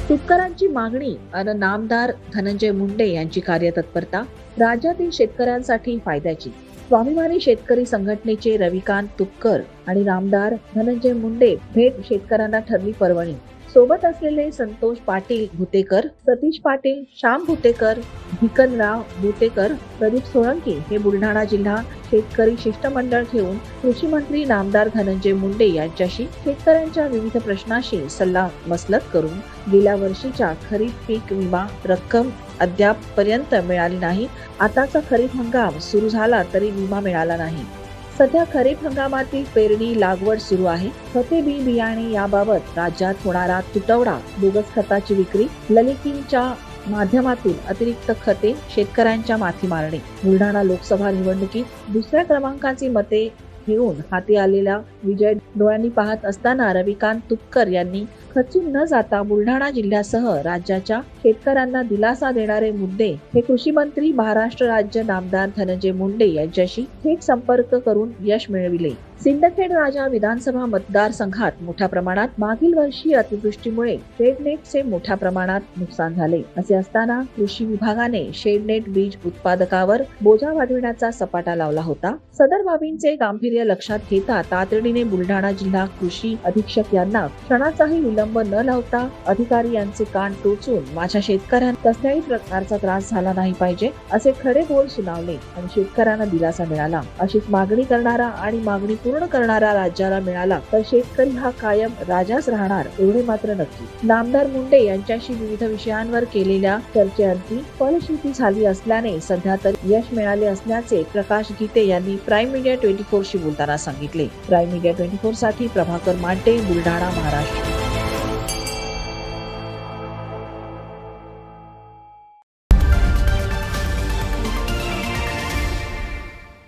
तुपकरांची मागणी आणि नामदार धनंजय मुंडे यांची कार्यतत्परता राज्यातील शेतकऱ्यांसाठी फायद्याची. स्वाभिमानी शेतकरी संघटनेचे रविकांत तुपकर आणि नामदार धनंजय मुंडे भेट शेतकऱ्यांना ठरली पर्वणी. सोबत असलेले संतोष पाटील भुतेकर, सतीश पाटील, श्याम भुतेकर, भिकनराव भुतेकर, प्रदीप सोळंकी हे बुलढाणा जिल्हा शेतकरी शिष्टमंडळ घेऊन कृषी मंत्री नामदार धनंजय मुंडे यांच्याशी शेतकऱ्यांच्या विविध प्रश्नाशी सल्ला मसलत करून गेल्या वर्षीच्या खरीप पीक विमा रक्कम अद्याप पर्यंत मिळाली नाही. आताचा खरीप हंगाम सुरू झाला तरी विमा मिळाला नाही. सध्या खरीप हंगामातील पेरणी लागवड सुरू आहे. खते बी बियाणे याबाबत राज्यात होणारा तुटवडा, बोगस खताची विक्री, ललितींच्या माध्यमातून अतिरिक्त खते शेतकऱ्यांच्या माथी मारणे. बुलढाणा लोकसभा निवडणुकीत दुसऱ्या क्रमांकाची मते घेऊन हाती आलेला विजय डोळ्यांनी पाहत असताना रविकांत तुपकर यांनी खचून न जाता बुलढाणा जिल्ह्यासह राज्याच्या शेतकऱ्यांना दिलासा देणारे मुद्दे हे कृषी मंत्री महाराष्ट्र राज्य नामदार धनंजय मुंडे यांच्याशी थेट संपर्क करून यश मिळविले. सिंदखेड राजा विधानसभा मतदारसंघात मोठ्या प्रमाणात मागील वर्षी अतिवृष्टीमुळे शेडनेटचे मोठ्या प्रमाणात नुकसान झाले. असे असताना कृषी विभागाने शेडनेट बीज उत्पादकावर बोजा वाढविण्याचा सपाटा लावला होता. सदर बाबींचे गांभीर्य लक्षात घेता तातडीने बुलढाणा जिल्हा कृषी अधीक्षक यांना क्षणाचाही विलंब न लावता अधिकारी यांचे कान टोचून माझ्या शेतकऱ्यांना कसल्याही प्रकारचा त्रास झाला नाही पाहिजे असे खडे बोल सुनावले आणि शेतकऱ्यांना दिलासा मिळाला. अशीच मागणी करणारा आणि मागणी पूर्ण करणारा राज्याला मिळाला तर शेतकरी हा कायम राजाच राहणार एवढे मात्र नक्की. नामदार मुंडे यांच्याशी विविध विषयांवर केलेल्या चर्चेअंती फलश्रुती झाली असल्याने सध्या तरी यश मिळाले असल्याचे प्रकाश गीते यांनी प्राईम मीडिया 24 शी बोलताना सांगितले. प्राईम मीडिया 24 साठी प्रभाकर मांटे, बुलढाणा, महाराष्ट्र.